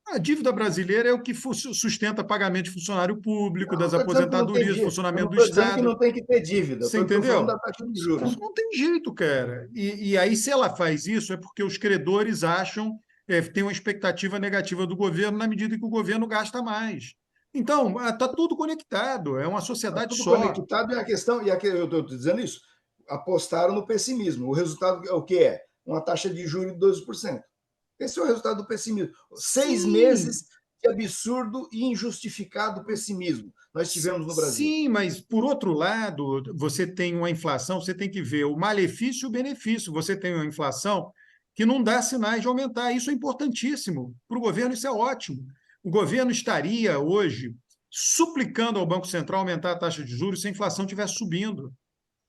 A dívida brasileira é o que sustenta pagamento de funcionário público, Eu não das estou dizendo que não tem aposentadorias, dívida. Eu funcionamento não do estou dizendo que Estado. não tem que ter dívida. Você Estou falando entendeu? da taxa de juros. Não tem jeito, cara. E aí, se ela faz isso, é porque os credores acham, tem uma expectativa negativa do governo na medida que o governo gasta mais. Então, está tudo conectado, é uma Está sociedade tudo só. conectado e a questão, eu estou dizendo isso, apostaram no pessimismo. O resultado é o que é? Uma taxa de juros de 12%. Esse é o resultado do pessimismo. 6 meses Sim, de absurdo e injustificado pessimismo nós tivemos no Brasil. sim, mas por outro lado, você tem uma inflação, você tem que ver o malefício e o benefício. Você tem uma inflação que não dá sinais de aumentar. Isso é importantíssimo. Para o governo, isso é ótimo. O governo estaria hoje suplicando ao Banco Central aumentar a taxa de juros se a inflação estivesse subindo.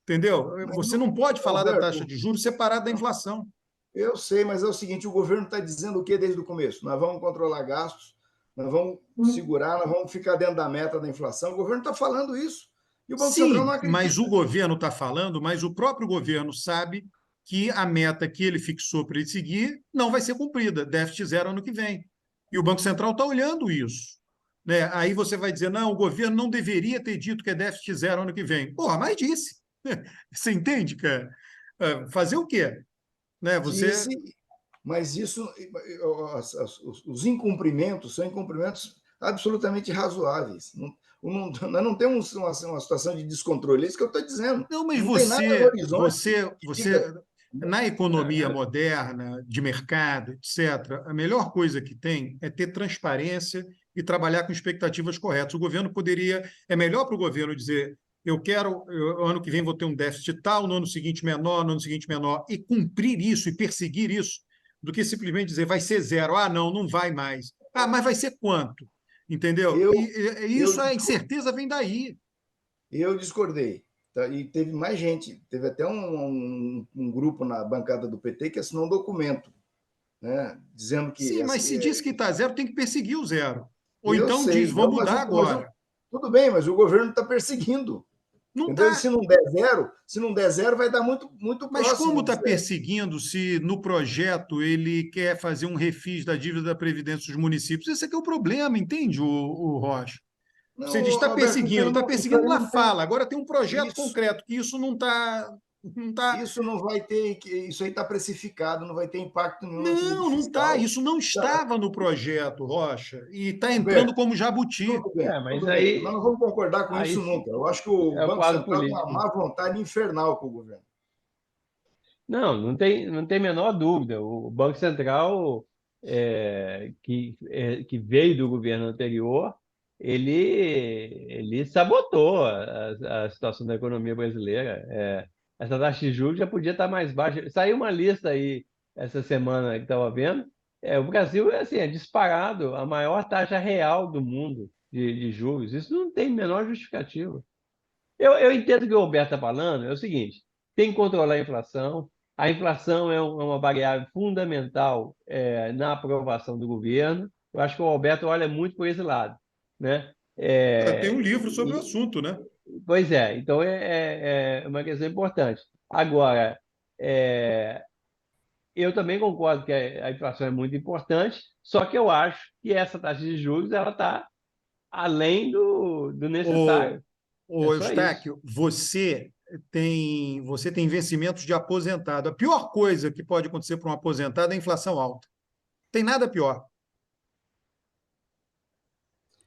Entendeu? Mas, Você não pode falar da taxa Alberto, de juros separada da inflação. eu sei, mas é o seguinte: o governo está dizendo o que desde o começo? Nós vamos controlar gastos, nós vamos segurar, nós vamos ficar dentro da meta da inflação. O governo está falando isso. E o Banco Central não Sim, mas o acredita. governo está falando, mas o próprio governo sabe que a meta que ele fixou para ele seguir não vai ser cumprida, déficit zero ano que vem. E o Banco Central está olhando isso. Né? Aí você vai dizer, não, o governo não deveria ter dito que é déficit zero ano que vem. Porra, mas disse. Você entende, cara? Fazer o quê? Né? Você. Disse, mas isso, os incumprimentos são incumprimentos absolutamente razoáveis. Nós não temos uma situação de descontrole, é isso que eu estou dizendo. Não, mas Não tem nada no horizonte que diga. na economia moderna, de mercado, etc., a melhor coisa que tem é ter transparência e trabalhar com expectativas corretas. O governo poderia, é melhor para o governo dizer, ano que vem vou ter um déficit tal, no ano seguinte menor, no ano seguinte menor, e cumprir isso e perseguir isso, do que simplesmente dizer vai ser zero. Ah, não, não vai mais. Ah, mas vai ser quanto? Entendeu? Eu, E eu, isso, a incerteza vem daí. eu discordei. Tá? E teve mais gente, teve até um grupo na bancada do PT que assinou um documento, né, dizendo que. Sim, mas se diz que está zero, tem que perseguir o zero. Ou Eu então diz, sei, vou não, mas, mudar agora. tudo bem, mas o governo está perseguindo. Não Entendeu? E está. se não der zero, vai dar muito, muito Mas como próximo de está zero. perseguindo se no projeto ele quer fazer um refis da dívida da Previdência dos municípios? Esse aqui é o problema, entende, o Rocha? Você diz Não, está Alberto, está isso aí perseguindo na não tem. fala. Agora tem um projeto Isso, concreto que isso não está. Não tá. isso não vai ter. Isso aí está precificado, não vai ter impacto nenhum no equilíbrio Não, não está. fiscal. Isso não Tá, estava no projeto, Rocha. E está entrando Alberto, como jabuti. tudo bem, Mas tudo bem. Nós aí, não vamos concordar com aí isso sim, nunca. Eu acho que o é o Banco quadro Central tem uma político. má vontade infernal com o governo. Não tem a menor dúvida. O Banco Central, que veio do governo anterior, ele sabotou a situação da economia brasileira. Essa taxa de juros já podia estar mais baixa. Saiu uma lista aí essa semana que estava vendo. O Brasil assim, é disparado a maior taxa real do mundo de juros. Isso não tem menor justificativa. Eu entendo que o Roberto está falando, é o seguinte: tem que controlar a inflação, A inflação é uma variável fundamental na aprovação do governo. Eu acho que o Alberto olha muito por esse lado, né? Tem um livro sobre o E, assunto, né? pois é, então é uma questão importante. Agora, é, eu também concordo que a inflação é muito importante, só que eu acho que essa taxa de juros ela está além do Ô, necessário. É ô só isso. Eustáquio, você tem vencimentos de aposentado. A pior coisa que pode acontecer para um aposentado é a inflação alta. Tem nada pior.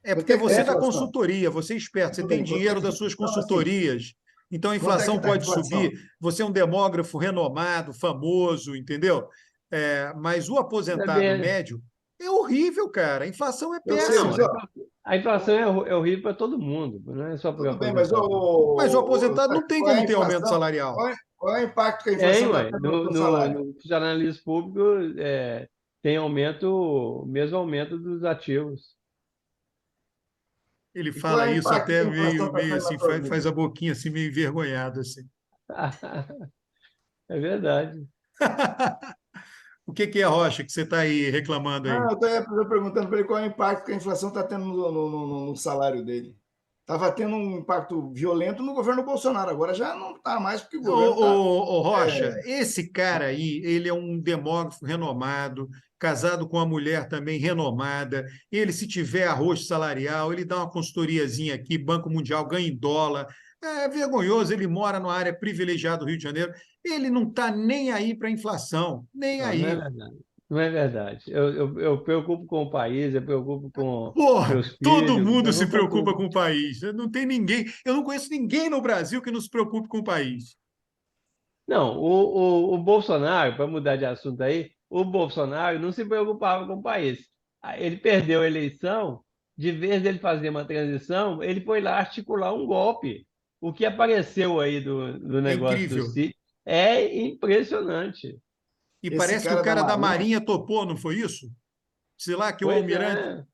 É Quanto porque é que está a você dá inflação? consultoria, você é esperto, você Tudo tem bem, quanto é dinheiro que... das suas Não, assim, consultorias, então a quanto é que inflação está a pode subir. inflação? Você é um demógrafo renomado, famoso, entendeu? Mas o aposentado Saber, médio é horrível, cara. A inflação é Eu sei, não, mas, péssima. ó, a inflação é, ó, é horrível para todo mundo, não é só para o tudo bem, mas aposentado. Mas o aposentado não tem qual é a como ter aumento inflação? salarial. Qual é o impacto que a Tem, inflação está ué. tendo no No, teu no, salário? no funcionalismo público tem aumento, o mesmo aumento dos ativos. Ele E qual fala é o isso impacto que até a inflação está meio tendo na assim, tua faz vida? a boquinha assim, meio envergonhado assim. É verdade. O que é, Rocha, que você está aí reclamando Não, aí? eu estou perguntando para ele qual é o impacto que a inflação está tendo no salário dele. Estava tendo um impacto violento no governo Bolsonaro, agora já não está mais, porque o Ô, governo está. Rocha, esse cara aí, ele é um demógrafo renomado, casado com uma mulher também renomada. Ele, se tiver arroz salarial, ele dá uma consultoriazinha aqui, Banco Mundial ganha em dólar. É vergonhoso, ele mora numa área privilegiada do Rio de Janeiro. Ele não está nem aí para a inflação, nem Não, não é aí. verdade. Não é verdade. Eu preocupo com o país, eu preocupo com Porra, meus todo filhos, mundo eu se não preocupa com preocupo. o país. Não tem ninguém, eu não conheço ninguém no Brasil que não se preocupe com o país. Não, o Bolsonaro, para mudar de assunto aí, o Bolsonaro não se preocupava com o país. Ele perdeu a eleição, de vez dele fazer uma transição, ele foi lá articular um golpe. O que apareceu aí do É negócio do incrível. Cid é impressionante. E Esse parece que o cara da cara da Marinha, Marinha topou, não foi isso? Sei lá, que o Pois almirante. é,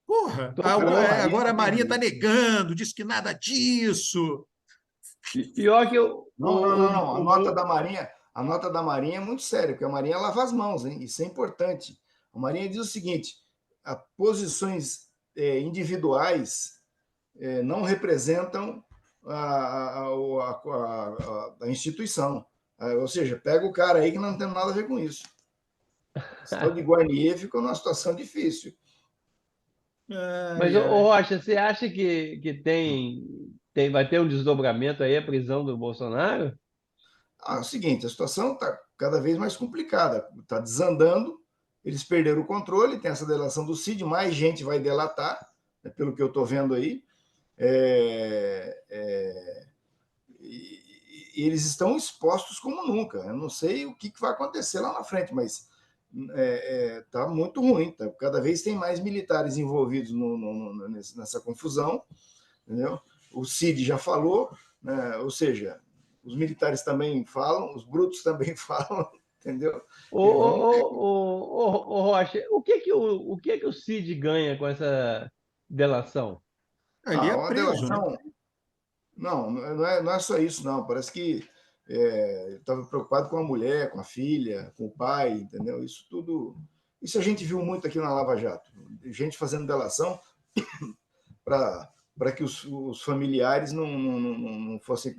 Porra, o cara da Marinha agora a Marinha está também. negando, diz que nada disso. pior que Não, não, não, não. A nota da Marinha é muito séria, porque a Marinha lava as mãos, hein? Isso é importante. A Marinha diz o seguinte: posições individuais não representam a instituição. Ou seja, pega o cara aí que não tem nada a ver com isso. Esse tal de Guarnier ficou numa situação difícil. Mas, Ai, ô ai. Rocha, você acha que vai ter um desdobramento aí, a prisão do Bolsonaro? É o seguinte, a situação está cada vez mais complicada, está desandando, eles perderam o controle, tem essa delação do Cid, mais gente vai delatar, né, pelo que eu estou vendo aí, e eles estão expostos como nunca. Eu não sei o que vai acontecer lá na frente, mas está muito ruim. Tá? Cada vez tem mais militares envolvidos nessa confusão, entendeu? O Cid já falou, né? Ou seja, os militares também falam, os brutos também falam, entendeu? Ô, E vamos. Rocha, o que que o Cid ganha com essa delação? Ali é Uma preso, né? delação. Não é só isso, não. Parece que estava preocupado com a mulher, com a filha, com o pai, entendeu? Isso tudo. Isso a gente viu muito aqui na Lava Jato. Gente fazendo delação para que os familiares não fossem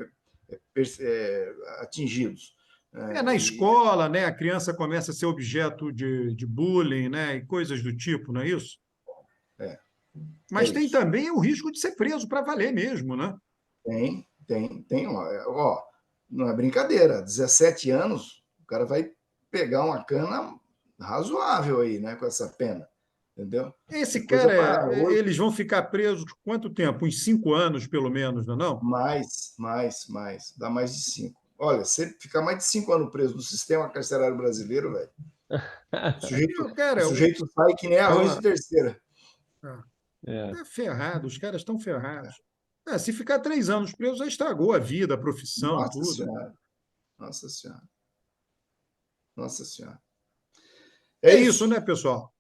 atingidos. Na E, escola, né? A criança começa a ser objeto de bullying, né? E coisas do tipo, não é isso? é, é Mas tem isso. também o risco de ser preso para valer mesmo, né? Tem. Ó, não é brincadeira. 17 anos, o cara vai pegar uma cana razoável aí, né, com essa pena. Entendeu? É Esse coisa cara, para oito, eles vão ficar presos quanto tempo? Uns 5 anos, pelo menos, não é não? mais. Dá mais de 5. Olha, se ficar mais de 5 anos preso no sistema carcerário brasileiro, velho, o sujeito, o Cara, sujeito sai que nem É arroz de uma, terceira. é. é ferrado, os caras estão ferrados. Se ficar 3 anos preso, já estragou a vida, a profissão, Nossa tudo. Senhora, Nossa Senhora, Nossa Senhora. É É isso, isso. né, pessoal?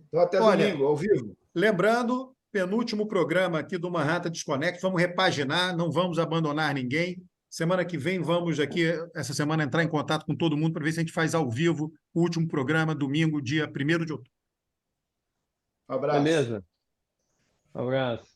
Então, até Olha, domingo, ao vivo. lembrando, penúltimo programa aqui do Manhattan Desconnect, vamos repaginar, não vamos abandonar ninguém. Semana que vem vamos aqui, essa semana, entrar em contato com todo mundo para ver se a gente faz ao vivo o último programa, domingo, dia 1º de outubro. Um abraço. Beleza? Um abraço.